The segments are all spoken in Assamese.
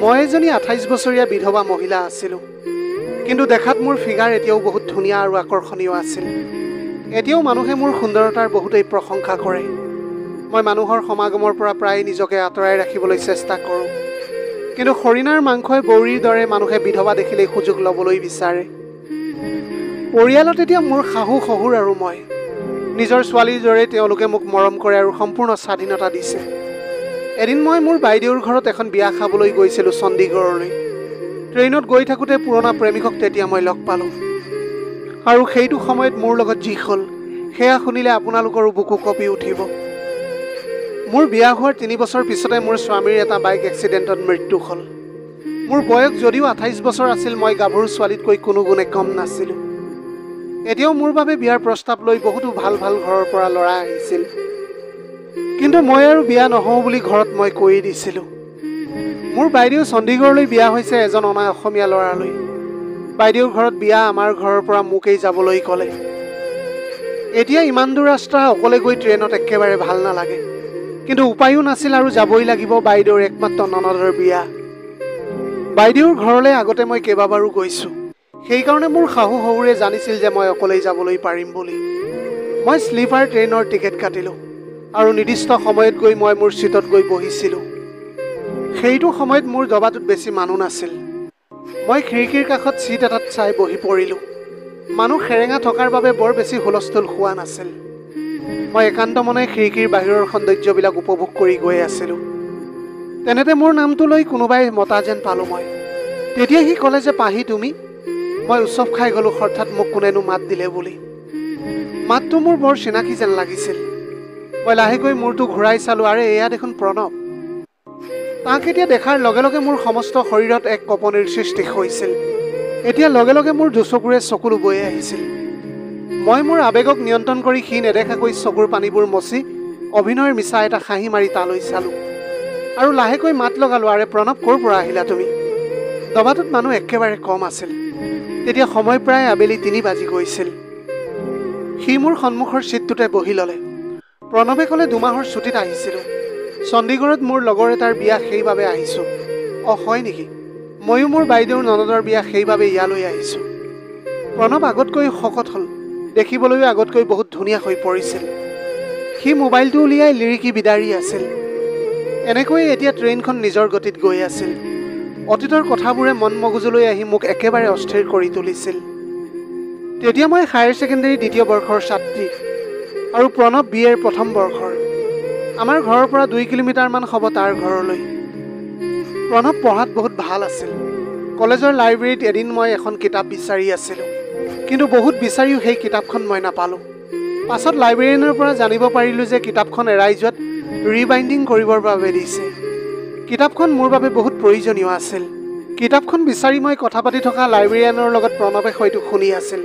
মই এজনী 28 বছৰীয়া বিধৱা মহিলা আছিলোঁ, কিন্তু দেখাত মোৰ ফিগাৰ এতিয়াও বহুত ধুনীয়া আৰু আকৰ্ষণীয় আছিল। এতিয়াও মানুহে মোৰ সুন্দৰতাৰ বহুতেই প্ৰশংসা কৰে। মই মানুহৰ সমাগমৰ পৰা প্ৰায় নিজকে আঁতৰাই ৰাখিবলৈ চেষ্টা কৰোঁ, কিন্তু হৰিণাৰ মাংসই বৌৰীৰ দৰে মানুহে বিধৱা দেখিলেই সুযোগ ল'বলৈ বিচাৰে। পৰিয়ালত এতিয়া মোৰ শাহু শহুৰ আৰু মই। নিজৰ ছোৱালীৰ দৰে তেওঁলোকে মোক মৰম কৰে আৰু সম্পূৰ্ণ স্বাধীনতা দিছে। এদিন মই মোৰ বাইদেউৰ ঘৰত এখন বিয়া খাবলৈ গৈছিলোঁ চণ্ডীগড়লৈ। ট্ৰেইনত গৈ থাকোঁতে পুৰণা প্ৰেমিকক তেতিয়া মই লগ পালোঁ, আৰু সেইটো সময়ত মোৰ লগত যি হ'ল সেয়া শুনিলে আপোনালোকৰো বুকু কঁপি উঠিব। মোৰ বিয়া হোৱাৰ 3 বছৰ পিছতে মোৰ স্বামীৰ এটা বাইক এক্সিডেণ্টত মৃত্যু হ'ল। মোৰ বয়স যদিও 28 বছৰ আছিল, মই গাভৰু ছোৱালীতকৈ কোনো গুণে কম নাছিলোঁ। এতিয়াও মোৰ বাবে বিয়াৰ প্ৰস্তাৱ লৈ বহুতো ভাল ভাল ঘৰৰ পৰা ল'ৰা আহিছিল, কিন্তু মই আৰু বিয়া নহওঁ বুলি ঘৰত মই কৈয়ে দিছিলোঁ। মোৰ বাইদেউ চণ্ডীগড়লৈ বিয়া হৈছে এজন অনা অসমীয়া ল'ৰালৈ। বাইদেউৰ ঘৰত বিয়া আমাৰ ঘৰৰ পৰা মোকেই যাবলৈ ক'লে। এতিয়া ইমান দূৰ ৰাস্তা অকলে গৈ ট্ৰেইনত একেবাৰে ভাল নালাগে, কিন্তু উপায়ো নাছিল আৰু যাবই লাগিব বাইদেউৰ একমাত্ৰ ননদৰ বিয়া। বাইদেউৰ ঘৰলৈ আগতে মই কেইবাবাৰো গৈছোঁ, সেইকাৰণে মোৰ শাহু শহুৰে জানিছিল যে মই অকলেই যাবলৈ পাৰিম বুলি। মই স্লিপাৰ ট্ৰেইনৰ টিকেট কাটিলোঁ আৰু নিৰ্দিষ্ট সময়ত গৈ মই মোৰ ছিটত গৈ বহিছিলোঁ। সেইটো সময়ত মোৰ ডবাটোত বেছি মানুহ নাছিল। মই খিৰিকীৰ কাষত ছিট এটাত চাই বহি পৰিলোঁ। মানুহ সেৰেঙা থকাৰ বাবে বৰ বেছি হুলস্থুল হোৱা নাছিল। মই একান্ত মনে খিৰিকীৰ বাহিৰৰ সৌন্দৰ্যবিলাক উপভোগ কৰি গৈ আছিলোঁ। তেনেতে মোৰ নামটো লৈ কোনোবাই মতা যেন পালোঁ মই। তেতিয়া সি ক'লে যে পাহি তুমি। মই উচপ খাই গ'লোঁ হঠাৎ মোক কোনেনো মাত দিলে বুলি। মাতটো মোৰ বৰ চিনাকি যেন লাগিছিল। মই লাহেকৈ মূৰটো ঘূৰাই চালোঁ, আৰে এয়া দেখোন প্ৰণৱ। তাক এতিয়া দেখাৰ লগে লগে মোৰ সমস্ত শৰীৰত এক কঁপনিৰ সৃষ্টি হৈছিল। এতিয়া লগে লগে মোৰ দুচকুৰে চকুলো বৈ আহিছিল। মই মোৰ আৱেগক নিয়ন্ত্ৰণ কৰি সি নেদেখাকৈ চকুৰ পানীবোৰ মচি অভিনয়ৰ মিছা এটা হাঁহি মাৰি তালৈ চালোঁ আৰু লাহেকৈ মাত লগালোঁ, আৰে প্ৰণৱ, ক'ৰ পৰা আহিলা তুমি? ডবাটোত মানুহ একেবাৰে কম আছিল। তেতিয়া সময় প্ৰায় আবেলি 3 বাজি গৈছিল। সি মোৰ সন্মুখৰ ছিটটোতে বহি ল'লে। প্ৰণৱে ক'লে 2 মাহৰ ছুটীত আহিছিলোঁ। চণ্ডীগড়ত মোৰ লগৰ এটাৰ বিয়া, সেইবাবে আহিছোঁ। হয় নেকি? ময়ো মোৰ বাইদেউৰ ননদৰ বিয়া, সেইবাবে ইয়ালৈ আহিছোঁ। প্ৰণৱ আগতকৈ শকত হ'ল, দেখিবলৈও আগতকৈ বহুত ধুনীয়া হৈ পৰিছিল। সি মোবাইলটো উলিয়াই লিৰিকি বিদাৰি আছিল। এনেকৈয়ে এতিয়া ট্ৰেইনখন নিজৰ গতিত গৈ আছিল। অতীতৰ কথাবোৰে মন মগজুলৈ আহি মোক একেবাৰে অস্থিৰ কৰি তুলিছিল। তেতিয়া মই হায়াৰ ছেকেণ্ডেৰী 2য় বৰ্ষৰ ছাত্ৰী আৰু প্ৰণৱ BA ৰ 1ম বৰ্ষৰ। আমাৰ ঘৰৰ পৰা 2 কিলোমিটাৰমান হ'ব তাৰ ঘৰলৈ। প্ৰণৱ পঢ়াত বহুত ভাল আছিল। কলেজৰ লাইব্ৰেৰীত এদিন মই এখন কিতাপ বিচাৰি আছিলোঁ, কিন্তু বহুত বিচাৰিও সেই কিতাপখন মই নাপালোঁ। পাছত লাইব্ৰেৰিয়ানৰ পৰা জানিব পাৰিলোঁ যে কিতাপখন এৰাই যোৱাত ৰিবাইণ্ডিং কৰিবৰ বাবে দিছে। কিতাপখন মোৰ বাবে বহুত প্ৰয়োজনীয় আছিল। কিতাপখন বিচাৰি মই কথা পাতি থকা লাইব্ৰেৰিয়ানৰ লগত প্ৰণৱে হয়তো শুনি আছিল।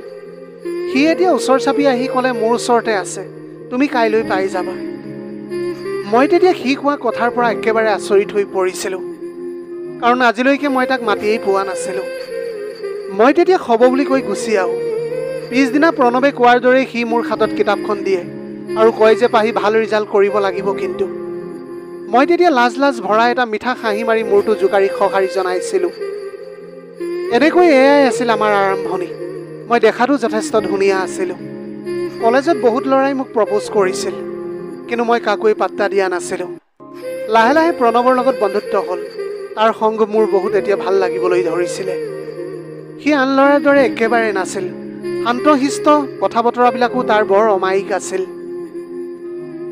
সি এতিয়া ওচৰ চাপি আহি ক'লে, মোৰ ওচৰতে আছে, তুমি কাইলৈ পাই যাবা। মই তেতিয়া সি কোৱা কথাৰ পৰা একেবাৰে আচৰিত হৈ পৰিছিলোঁ, কাৰণ আজিলৈকে মই তাক মাতিয়েই পোৱা নাছিলোঁ। মই তেতিয়া হ'ব বুলি কৈ গুচি আহোঁ। পিছদিনা প্ৰণৱে কোৱাৰ দৰেই সি মোৰ হাতত কিতাপখন দিয়ে আৰু কয় যে পাহি ভাল ৰিজাল্ট কৰিব লাগিব কিন্তু। মই তেতিয়া লাজ ভৰা এটা মিঠা হাঁহি মাৰি মূৰটো জোকাৰি সঁহাৰি জনাইছিলোঁ। এনেকৈ এয়াই আছিল আমাৰ আৰম্ভণি। মই দেখাতো যথেষ্ট ধুনীয়া আছিলোঁ। কলেজত বহুত ল'ৰাই মোক প্ৰপ'জ কৰিছিল, কিন্তু মই কাকোৱে পাত্তা দিয়া নাছিলোঁ। লাহে লাহে প্ৰণৱৰ লগত বন্ধুত্ব হ'ল। তাৰ সংগ মোৰ বহুত এতিয়া ভাল লাগিবলৈ ধৰিছিলে। সি আন ল'ৰাৰ দৰে একেবাৰে নাছিল। শান্তশিষ্ট, কথা বতৰাবিলাকো তাৰ বৰ অমায়িক আছিল।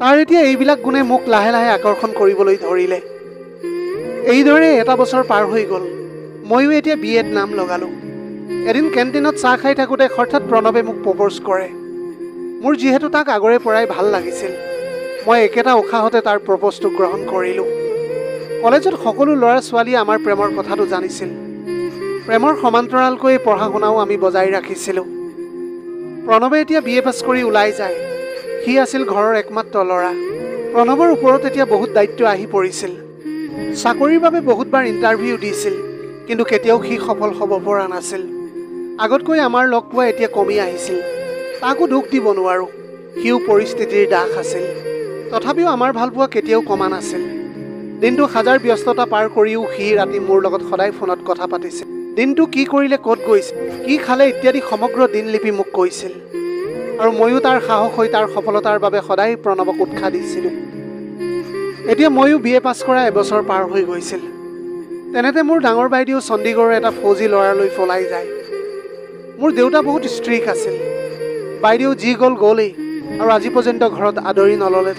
তাৰ এতিয়া এইবিলাক গুণে মোক লাহে লাহে আকৰ্ষণ কৰিবলৈ ধৰিলে। এইদৰে 1 বছৰ পাৰ হৈ গ'ল। ময়ো এতিয়া BA ত নাম লগালোঁ। এদিন কেণ্টিনত চাহ খাই থাকোঁতে হঠাৎ প্ৰণৱে মোক প্ৰপ'জ কৰে। মোৰ যিহেতু তাক আগৰে পৰাই ভাল লাগিছিল, মই একেটা উশাহতে তাৰ প্ৰপ'জটো গ্ৰহণ কৰিলোঁ। কলেজত সকলো ল'ৰা ছোৱালীয়ে আমাৰ প্ৰেমৰ কথাটো জানিছিল। প্ৰেমৰ সমান্তৰালকৈ পঢ়া শুনাও আমি বজাই ৰাখিছিলোঁ। প্ৰণৱে এতিয়া BA পাছ কৰি ওলাই যায়। সি আছিল ঘৰৰ একমাত্ৰ ল'ৰা। প্ৰণৱৰ ওপৰত এতিয়া বহুত দায়িত্ব আহি পৰিছিল। চাকৰিৰ বাবে বহুতবাৰ ইণ্টাৰভিউ দিছিল, কিন্তু কেতিয়াও সি সফল হ'ব পৰা নাছিল। আগতকৈ আমাৰ লগ পোৱা এতিয়া কমি আহিছিল। তাকো দুখ দিব নোৱাৰোঁ, সিও পৰিস্থিতিৰ দাস আছিল। তথাপিও আমাৰ ভালপোৱা কেতিয়াও কমা নাছিল। দিনটো হাজাৰ ব্যস্ততা পাৰ কৰিও সি ৰাতি মোৰ লগত সদায় ফোনত কথা পাতিছিল। দিনটো কি কৰিলে, ক'ত গৈছিল, কি খালে ইত্যাদি সমগ্ৰ দিনলিপি মোক কৈছিল। আৰু ময়ো তাৰ সাহস হৈ তাৰ সফলতাৰ বাবে সদায় প্ৰণৱক উৎসাহ দিছিলোঁ। এতিয়া ময়ো BA পাছ কৰা এবছৰ পাৰ হৈ গৈছিল। তেনেতে মোৰ ডাঙৰ বাইদেউ চণ্ডীগড়ৰ এটা ফৌজী ল'ৰালৈ পলাই যায়। মোৰ দেউতা বহুত ষ্ট্ৰিক আছিল। বাইদেউ যি গ'লেই, আৰু আজি পৰ্যন্ত ঘৰত আদৰি নল'লে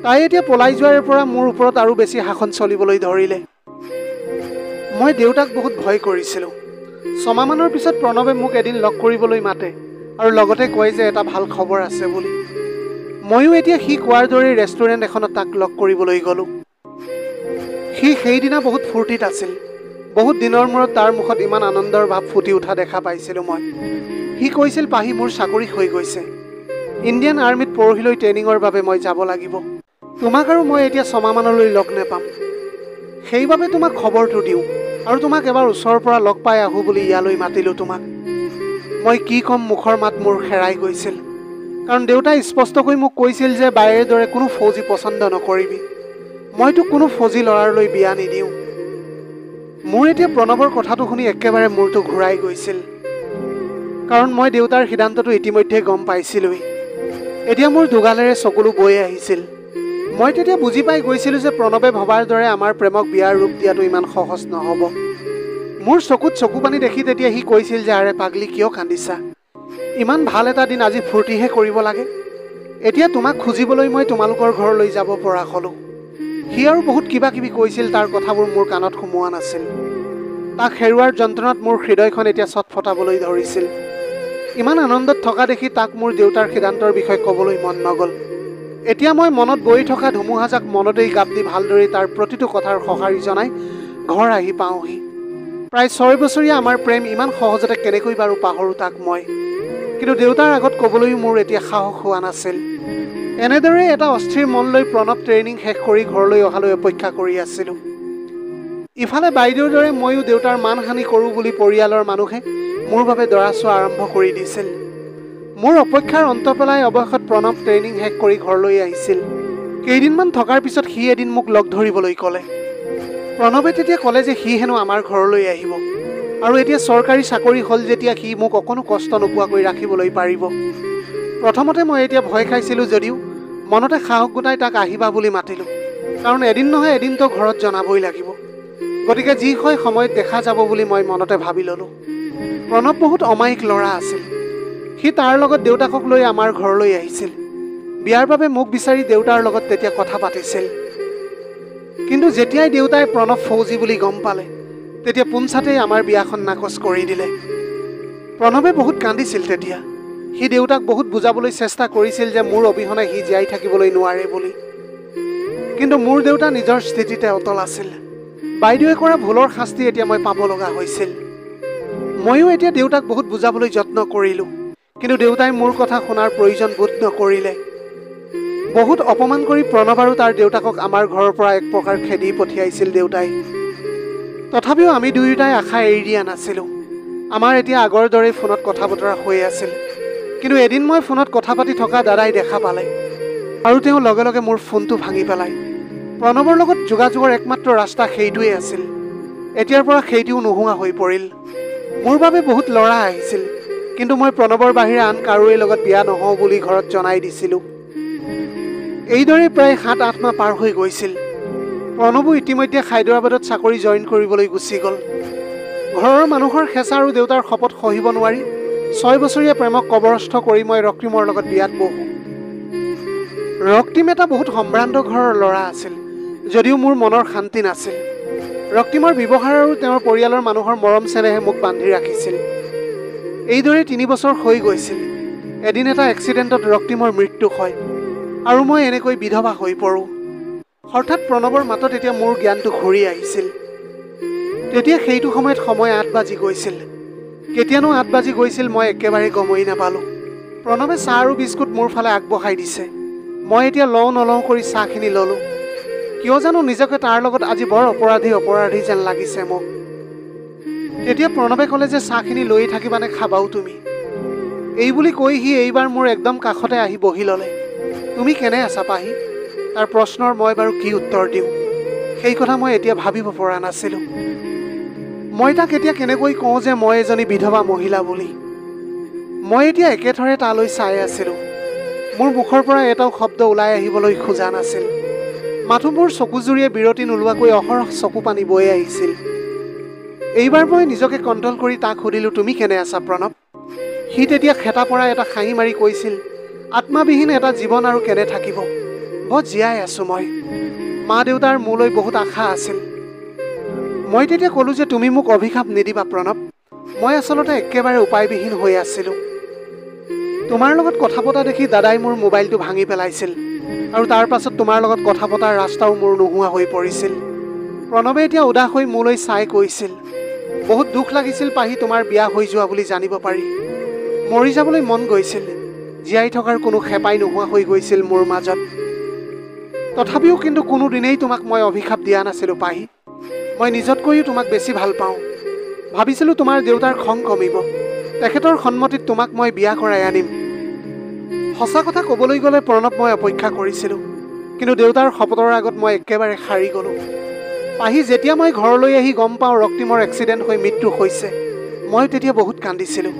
তাই এতিয়া পলাই যোৱাৰ পৰা মোৰ ওপৰত আৰু বেছি শাসন চলিবলৈ ধৰিলে। মই দেউতাক বহুত ভয় কৰিছিলোঁ। 6 মাহমানৰ পিছত প্ৰণৱে মোক এদিন লগ কৰিবলৈ মাতে আৰু লগতে কয় যে এটা ভাল খবৰ আছে বুলি। ময়ো এতিয়া সি কোৱাৰ দৰে ৰেষ্টুৰেণ্ট এখনত তাক লগ কৰিবলৈ গ'লোঁ। সি সেইদিনা বহুত ফূৰ্তিত আছিল। বহুত দিনৰ মূৰত তাৰ মুখত ইমান আনন্দৰ ভাৱ ফুটি উঠা দেখা পাইছিলোঁ মই। সি কৈছিল, পাহি মোৰ চাকৰি হৈ গৈছে। ইণ্ডিয়ান আৰ্মিত পৰহিলৈ ট্ৰেইনিঙৰ বাবে মই যাব লাগিব। তোমাক আৰু মই এতিয়া 6 মাহমানলৈ লগ নেপাম। সেইবাবে তোমাক খবৰটো দিওঁ আৰু তোমাক এবাৰ ওচৰৰ পৰা লগ পাই আহোঁ বুলি ইয়ালৈ মাতিলোঁ তোমাক। মই কি ক'ম, মুখৰ মাত মোৰ হেৰাই গৈছিল। কাৰণ দেউতাই স্পষ্টকৈ মোক কৈছিল যে বাইৰ দৰে কোনো ফৌজী পচন্দ নকৰিবি। মই তোক কোনো ফৌজী ল'ৰালৈ বিয়া নিদিওঁ। মোৰ এতিয়া প্ৰণৱৰ কথাটো শুনি একেবাৰে মূৰটো ঘূৰাই গৈছিল। কাৰণ মই দেউতাৰ সিদ্ধান্তটো ইতিমধ্যে গম পাইছিলোঁৱেই। এতিয়া মোৰ দুগালেৰে চকুলো বৈ আহিছিল। মই তেতিয়া বুজি পাই গৈছিলোঁ যে প্ৰণৱে ভবাৰ দৰে আমাৰ প্ৰেমক বিয়াৰ ৰূপ দিয়াটো ইমান সহজ নহ'ব। মোৰ চকুত চকু পানী দেখি তেতিয়া সি কৈছিল যে আৰে পাগলি, কিয় কান্দিছা? ইমান ভাল এটা দিন আজি ফূৰ্তিহে কৰিব লাগে। এতিয়া তোমাক খুজিবলৈ মই তোমালোকৰ ঘৰলৈ যাব পৰা হ'লোঁ। সি আৰু বহুত কিবা কিবি কৈছিল। তাৰ কথাবোৰ মোৰ কাণত সোমোৱা নাছিল। তাক হেৰুৱাৰ যন্ত্ৰণাত মোৰ হৃদয়খন এতিয়া চটফটাবলৈ ধৰিছিল। ইমান আনন্দত থকা দেখি তাক মোৰ দেউতাৰ সিদ্ধান্তৰ বিষয়ে ক'বলৈ মন নগ'ল। এতিয়া মই মনত বৈ থকা ধুমুহাজাক মনতেই গাপ দি ভালদৰে তাৰ প্ৰতিটো কথাৰ সঁহাৰি জনাই ঘৰ আহি পাওঁহি। প্ৰায় 6 বছৰীয়া আমাৰ প্ৰেম ইমান সহজতে কেনেকৈ বাৰু পাহৰোঁ তাক মই। কিন্তু দেউতাৰ আগত ক'বলৈও মোৰ এতিয়া সাহস হোৱা নাছিল। এনেদৰে এটা অস্থিৰ মন লৈ প্ৰণৱ ট্ৰেইনিং শেষ কৰি ঘৰলৈ অহালৈ অপেক্ষা কৰি আছিলোঁ। ইফালে বাইদেউৰ দৰে ময়ো দেউতাৰ মানহানি কৰোঁ বুলি পৰিয়ালৰ মানুহে মোৰ বাবে দৰা চোৱা আৰম্ভ কৰি দিছিল। মোৰ অপেক্ষাৰ অন্ত পেলাই অৱশেষত প্ৰণৱ ট্ৰেইনিং শেষ কৰি ঘৰলৈ আহিছিল। কেইদিনমান থকাৰ পিছত সি এদিন মোক লগ ধৰিবলৈ ক'লে। প্ৰণৱে তেতিয়া ক'লে যে সি হেনো আমাৰ ঘৰলৈ আহিব আৰু এতিয়া চৰকাৰী চাকৰি হ'ল যেতিয়া সি মোক অকণো কষ্ট নোপোৱাকৈ ৰাখিবলৈ পাৰিব। প্ৰথমতে মই এতিয়া ভয় খাইছিলোঁ যদিও মনতে সাহস গোটাই তাক আহিবা বুলি মাতিলোঁ। কাৰণ এদিন নহয় এদিনতো ঘৰত জনাবই লাগিব। গতিকে যি হয় সময়ত দেখা যাব বুলি মই মনতে ভাবি ল'লোঁ। প্ৰণৱ বহুত অমায়িক ল'ৰা আছিল। সি তাৰ লগত দেউতাকক লৈ আমাৰ ঘৰলৈ আহিছিল। বিয়াৰ বাবে মোক বিচাৰি দেউতাৰ লগত তেতিয়া কথা পাতিছিল। কিন্তু যেতিয়াই দেউতাই প্ৰণৱ ফৌজী বুলি গম পালে তেতিয়া পোনছাতেই আমাৰ বিয়াখন নাকচ কৰি দিলে। প্ৰণৱে বহুত কান্দিছিল তেতিয়া। সি দেউতাক বহুত বুজাবলৈ চেষ্টা কৰিছিল যে মোৰ অবিহনে সি জীয়াই থাকিবলৈ নোৱাৰে বুলি। কিন্তু মোৰ দেউতা নিজৰ স্থিতিতে অটল আছিল। বাইদেৱে কৰা ভুলৰ শাস্তি এতিয়া মই পাব লগা হৈছিল। ময়ো এতিয়া দেউতাক বহুত বুজাবলৈ যত্ন কৰিলোঁ। কিন্তু দেউতাই মোৰ কথা শুনাৰ প্ৰয়োজন বোধ নকৰিলে। বহুত অপমান কৰি প্ৰণৱ আৰু তাৰ দেউতাকক আমাৰ ঘৰৰ পৰা এক প্ৰকাৰ খেদি পঠিয়াইছিল দেউতাই। তথাপিও আমি দুয়োটাই আশা এৰি দিয়া নাছিলোঁ। আমাৰ এতিয়া আগৰ দৰেই ফোনত কথা বতৰা হৈ আছিল। কিন্তু এদিন মই ফোনত কথা পাতি থকা দাদাই দেখা পালে আৰু তেওঁ লগে লগে মোৰ ফোনটো ভাঙি পেলায়। প্ৰণৱৰ লগত যোগাযোগৰ একমাত্ৰ ৰাস্তা সেইটোৱেই আছিল। এতিয়াৰ পৰা সেইটোও নোহোৱা হৈ পৰিল। মোৰ বাবে বহুত ল'ৰা আহিছিল। কিন্তু মই প্ৰণৱৰ বাহিৰে আন কাৰোৰে লগত বিয়া নহওঁ বুলি ঘৰত জনাই দিছিলোঁ। এইদৰে প্ৰায় 7-8 মাহ পাৰ হৈ গৈছিল। প্ৰণৱো ইতিমধ্যে হায়দৰাবাদত চাকৰি জইন কৰিবলৈ গুচি গ'ল। ঘৰৰ মানুহৰ হেঁচা আৰু দেউতাৰ শপত সহিব নোৱাৰি 6 বছৰীয়া প্ৰেমক কবৰস্থ কৰি মই ৰক্তিমৰ লগত বিয়াত বহোঁ। ৰক্তিম এটা বহুত সম্ভ্ৰান্ত ঘৰৰ ল'ৰা আছিল। যদিও মোৰ মনৰ শান্তি নাছিল। ৰক্তিমৰ ব্যৱহাৰ আৰু তেওঁৰ পৰিয়ালৰ মানুহৰ মৰম চেনেহে মোক বান্ধি ৰাখিছিল। এইদৰে 3 বছৰ হৈ গৈছিল। এদিন এটা এক্সিডেণ্টত ৰক্তিমৰ মৃত্যু হয় আৰু মই এনেকৈ বিধৱা হৈ পৰোঁ। হঠাৎ প্ৰণৱৰ মাতত এতিয়া মোৰ জ্ঞানটো ঘূৰি আহিছিল। তেতিয়া সেইটো সময়ত সময় 8 বাজি গৈছিল। কেতিয়ানো 8 বাজি গৈছিল মই একেবাৰে গমই নাপালোঁ। প্ৰণৱে চাহ আৰু বিস্কুট মোৰ ফালে আগবঢ়াই দিছে। মই এতিয়া লওঁ নলওঁ কৰি চাহখিনি ল'লোঁ। কিয় জানো নিজকে তাৰ লগত আজি বৰ অপৰাধী যেন লাগিছে মোক। তেতিয়া প্ৰণৱে ক'লে যে চাহখিনি লৈ থাকিবানে খাবাও তুমি? এই বুলি কৈ সি এইবাৰ মোৰ একদম কাষতে আহি বহি ল'লে। তুমি কেনে আছা পাহি? তাৰ প্ৰশ্নৰ মই বাৰু কি উত্তৰ দিওঁ। সেই কথা মই এতিয়া ভাবিব পৰা নাছিলোঁ। মই তাক এতিয়া কেনেকৈ কওঁ যে মই এজনী বিধৱা মহিলা বুলি। মই এতিয়া একেথৰে তালৈ চাই আছিলোঁ। মোৰ মুখৰ পৰা এটাও শব্দ ওলাই আহিবলৈ খোজা নাছিল। মাথো মোৰ চকুজুৰিয়ে বিৰতি নোলোৱাকৈ অহৰহ চকু পানী বৈ আহিছিল। এইবাৰ মই নিজকে কণ্ট্ৰল কৰি তাক সুধিলোঁ, তুমি কেনে আছা প্ৰণৱ? সি তেতিয়া খেতা পৰা এটা হাঁহি মাৰি কৈছিল, আত্মাবিহীন এটা জীৱন আৰু কেনে থাকিব, বৰ জীয়াই আছোঁ মই। মা দেউতাৰ মোলৈ বহুত আশা আছিল। মই তেতিয়া ক'লোঁ যে তুমি মোক অভিশাপ নিদিবা প্ৰণৱ, মই আচলতে একেবাৰে উপায়বিহীন হৈ আছিলোঁ। তোমাৰ লগত কথা পতা দেখি দাদাই মোৰ মোবাইলটো ভাঙি পেলাইছিল আৰু তাৰ পাছত তোমাৰ লগত কথা পতাৰ ৰাস্তাও মোৰ নোহোৱা হৈ পৰিছিল। প্ৰণৱে এতিয়া উদাস হৈ মোলৈ চাই কৈছিল, বহুত দুখ লাগিছিল পাহি তোমাৰ বিয়া হৈ যোৱা বুলি জানিব পাৰি। মৰি যাবলৈ মন গৈছিল, জীয়াই থকাৰ কোনো খেপাই নোহোৱা হৈ গৈছিল মোৰ মাজত। তথাপিও কিন্তু কোনোদিনেই তোমাক মই অভিশাপ দিয়া নাছিলোঁ পাহি। মই নিজতকৈও তোমাক বেছি ভাল পাওঁ। ভাবিছিলোঁ তোমাৰ দেউতাৰ খং কমিব, তেখেতৰ সন্মতিত তোমাক মই বিয়া কৰাই আনিম। সঁচা কথা ক'বলৈ গ'লে প্ৰণৱ, মই অপেক্ষা কৰিছিলোঁ, কিন্তু দেউতাৰ শপতৰ আগত মই একেবাৰে সাৰি গ'লোঁ। পাহি, যেতিয়া মই ঘৰলৈ আহি গম পাওঁ ৰক্তিমৰ এক্সিডেণ্ট হৈ মৃত্যু হৈছে, মই তেতিয়া বহুত কান্দিছিলোঁ।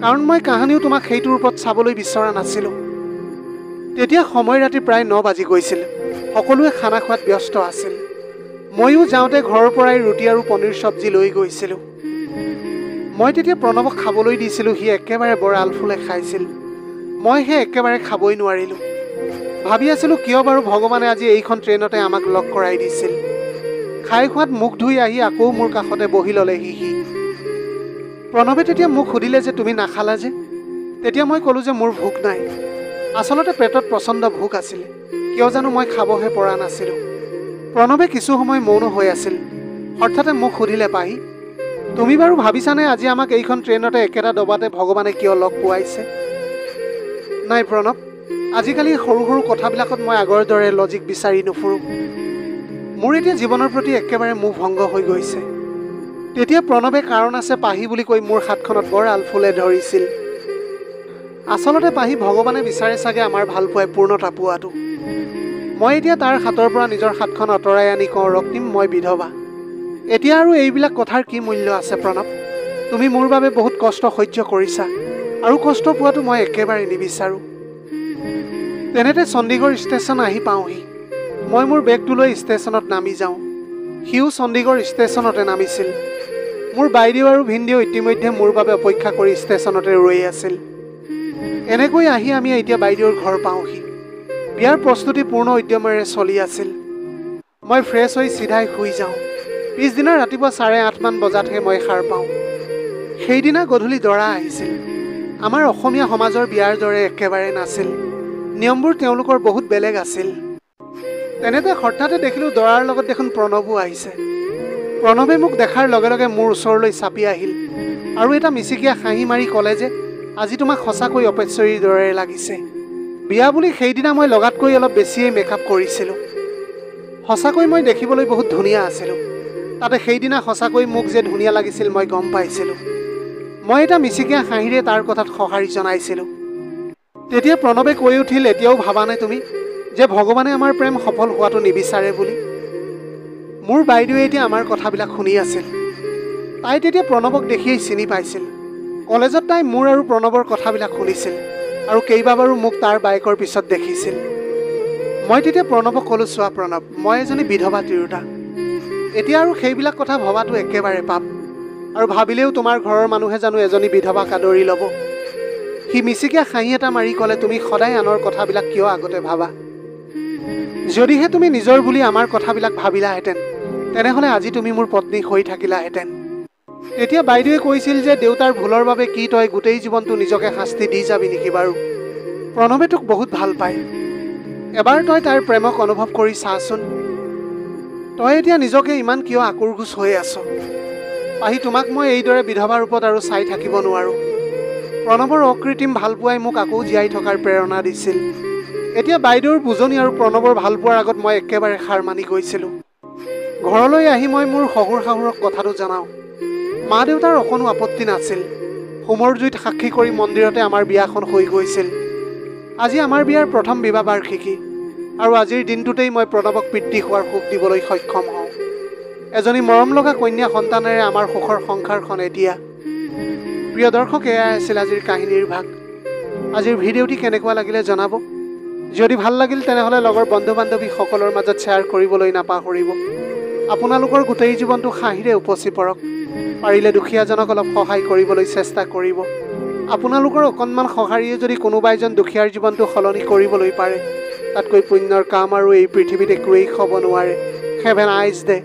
কাৰণ মই কাহানিও তোমাক সেইটো ৰূপত চাবলৈ বিচৰা নাছিলোঁ। তেতিয়া সময় ৰাতি প্ৰায় 9 বাজি গৈছিল। সকলোৱে খানা খোৱাত ব্যস্ত আছিল। ময়ো যাওঁতে ঘৰৰ পৰাই ৰুটি আৰু পনীৰ চব্জি লৈ গৈছিলোঁ। মই তেতিয়া প্ৰণৱক খাবলৈ দিছিলোঁ, সি একেবাৰে বৰ আলফুলে খাইছিল। মইহে একেবাৰে খাবই নোৱাৰিলোঁ। ভাবি আছিলোঁ কিয় বাৰু ভগৱানে আজি এইখন ট্ৰেইনতে আমাক লগ কৰাই দিছিল। খাই খোৱাত মুখ ধুই আহি আকৌ মোৰ কাষতে বহি ল'লেহি সি। প্ৰণৱে তেতিয়া মোক সুধিলে যে তুমি নাখালা যে? তেতিয়া মই ক'লোঁ যে মোৰ ভোক নাই। আচলতে পেটত প্ৰচণ্ড ভোক আছিল, কিয় জানো মই খাবহে পৰা নাছিলোঁ। প্ৰণৱে কিছু সময় মৌন হৈ আছিল। হঠাতে মোক সুধিলে, পাহি, তুমি বাৰু ভাবিছানে আজি আমাক এইখন ট্ৰেইনতে একেটা ডবাতে ভগৱানে কিয় লগ পোৱাইছে? নাই প্ৰণৱ, আজিকালি সৰু সৰু কথাবিলাকত মই আগৰ দৰে লজিক বিচাৰি নুফুৰোঁ। মোৰ এতিয়া জীৱনৰ প্ৰতি একেবাৰে মোহ ভংগ হৈ গৈছে। তেতিয়া প্ৰণৱে কাৰণ আছে পাহি বুলি কৈ মোৰ হাতখনত বৰ আলফুলে ধৰিছিল। আচলতে পাহি, ভগৱানে বিচাৰে চাগে আমাৰ ভালপোৱাই পূৰ্ণতা পোৱাটো। মই এতিয়া তাৰ হাতৰ পৰা নিজৰ হাতখন আঁতৰাই আনি কওঁ, ৰক্তিম, মই বিধৱা। এতিয়া আৰু এইবিলাক কথাৰ কি মূল্য আছে প্ৰণৱ? তুমি মোৰ বাবে বহুত কষ্ট সহ্য কৰিছা আৰু কষ্ট পোৱাটো মই একেবাৰে নিবিচাৰোঁ। তেনেতে চণ্ডীগড় ষ্টেচন আহি পাওঁহি। মই মোৰ বেগটো লৈ ষ্টেচনত নামি যাওঁ। সিও চণ্ডীগড় ষ্টেচনতে নামিছিল। মোৰ বাইদেউ আৰু ভিনদেউ ইতিমধ্যে মোৰ বাবে অপেক্ষা কৰি ষ্টেচনতে ৰৈ আছিল। এনেকৈ আহি আমি এতিয়া বাইদেউৰ ঘৰ পাওঁহি। বিয়াৰ প্ৰস্তুতি পূৰ্ণ উদ্যমেৰে চলি আছিল। মই ফ্ৰেছ হৈ চিধাই শুই যাওঁ। পিছদিনা ৰাতিপুৱা 8:30 বজাতহে মই সাৰ পাওঁ। সেইদিনা গধূলি দৰা আহিছিল। আমাৰ অসমীয়া সমাজৰ বিয়াৰ দৰে একেবাৰে নাছিল। নিয়মবোৰ তেওঁলোকৰ বহুত বেলেগ আছিল। তেনেতে হঠাতে দেখিলোঁ দৰাৰ লগত দেখোন প্ৰণৱো আহিছে। প্ৰণৱে মোক দেখাৰ লগে লগে মোৰ ওচৰলৈ চাপি আহিল আৰু এটা মিচিকীয়া হাঁহি মাৰি ক'লে যে, আজি তোমাক সঁচাকৈ অপেশ্বৰীৰ দৰে লাগিছে। বিয়া বুলি সেইদিনা মই লগাতকৈ অলপ বেছিয়েই মেকআপ কৰিছিলোঁ। সঁচাকৈ মই দেখিবলৈ বহুত ধুনীয়া আছিলোঁ। তাতে সেইদিনা সঁচাকৈ মোক যে ধুনীয়া লাগিছিল মই গম পাইছিলোঁ। মই এটা মিচিকীয়া হাঁহিৰে তাৰ কথাত সঁহাৰি জনাইছিলোঁ। তেতিয়া প্ৰণৱে কৈ উঠিল, এতিয়াও ভাবা নাই তুমি যে ভগৱানে আমাৰ প্ৰেম সফল হোৱাটো নিবিচাৰে বুলি? মোৰ বাইদেৱে এতিয়া আমাৰ কথাবিলাক শুনি আছিল। তাই তেতিয়া প্ৰণৱক দেখিয়েই চিনি পাইছিল। কলেজত তাই মোৰ আৰু প্ৰণৱৰ কথাবিলাক শুনিছিল আৰু কেইবাবাৰো মোক তাৰ বাইকৰ পিছত দেখিছিল। মই তেতিয়া প্ৰণৱক ক'লোঁ, চোৱা প্ৰণৱ, মই এজনী বিধৱা তিৰোতা। এতিয়া আৰু সেইবিলাক কথা ভবাটো একেবাৰে পাপ। আৰু ভাবিলেও তোমাৰ ঘৰৰ মানুহে জানো এজনী বিধৱাক আদৰি ল'ব? সি মিচিকীয়া হাঁহি এটা মাৰি ক'লে, তুমি সদায় আনৰ কথাবিলাক কিয় আগতে ভাবা? যদিহে তুমি নিজৰ বুলি আমাৰ কথাবিলাক ভাবিলাহেঁতেন, তেনেহ'লে আজি তুমি মোৰ পত্নী হৈ থাকিলাহেঁতেন। তেতিয়া বাইদেৱে কৈছিল যে, দেউতাৰ ভুলৰ বাবে কি তই গোটেই জীৱনটো নিজকে শাস্তি দি যাবি নেকি বাৰু? প্ৰণৱে তোক বহুত ভাল পায়। এবাৰ তই তাইৰ প্ৰেমক অনুভৱ কৰি চাচোন। তই এতিয়া নিজকে ইমান কিয় আকুৰগোচ হৈ আছ? পাহি, তোমাক মই এইদৰে বিধৱা ৰূপত আৰু চাই থাকিব নোৱাৰোঁ। প্ৰণৱৰ অকৃত্ৰিম ভালপোৱাই মোক আকৌ জীয়াই থকাৰ প্ৰেৰণা দিছিল। এতিয়া বাইদেউৰ বুজনি আৰু প্ৰণৱৰ ভালপোৱাৰ আগত মই একেবাৰে হাৰ মানি গৈছিলোঁ। ঘৰলৈ আহি মই মোৰ শহুৰ শাহুৰক কথাটো জনাওঁ। মা দেউতাৰ অকণো আপত্তি নাছিল। হোমৰ জুইত সাক্ষী কৰি মন্দিৰতে আমাৰ বিয়াখন হৈ গৈছিল। আজি আমাৰ বিয়াৰ প্ৰথম বিবাহ বাৰ্ষিকী। আৰু আজিৰ দিনটোতেই মই প্ৰণৱক পিতৃ হোৱাৰ সুখ দিবলৈ সক্ষম হওঁ। এজনী মৰম লগা কন্যা সন্তানেৰে আমাৰ সুখৰ সংসাৰখন এতিয়া। প্ৰিয় দৰ্শক, এয়াই আছিল আজিৰ কাহিনীৰ ভাগ। আজিৰ ভিডিঅ'টি কেনেকুৱা লাগিলে জনাব। যদি ভাল লাগিল তেনেহ'লে লগৰ বন্ধু বান্ধৱী সকলৰ মাজত শ্বেয়াৰ কৰিবলৈ নাপাহৰিব। আপোনালোকৰ গোটেই জীৱনটো হাঁহিৰে উপচি পৰক। পাৰিলে দুখীয়াজনক অলপ সহায় কৰিবলৈ চেষ্টা কৰিব। আপোনালোকৰ অকণমান সঁহাৰিয়ে যদি কোনোবা এজন দুখীয়াৰ জীৱনটো সলনি কৰিবলৈ পাৰে, তাতকৈ পুণ্যৰ কাম আৰু এই পৃথিৱীত একোৱেই হ'ব নোৱাৰে। Have a nice day.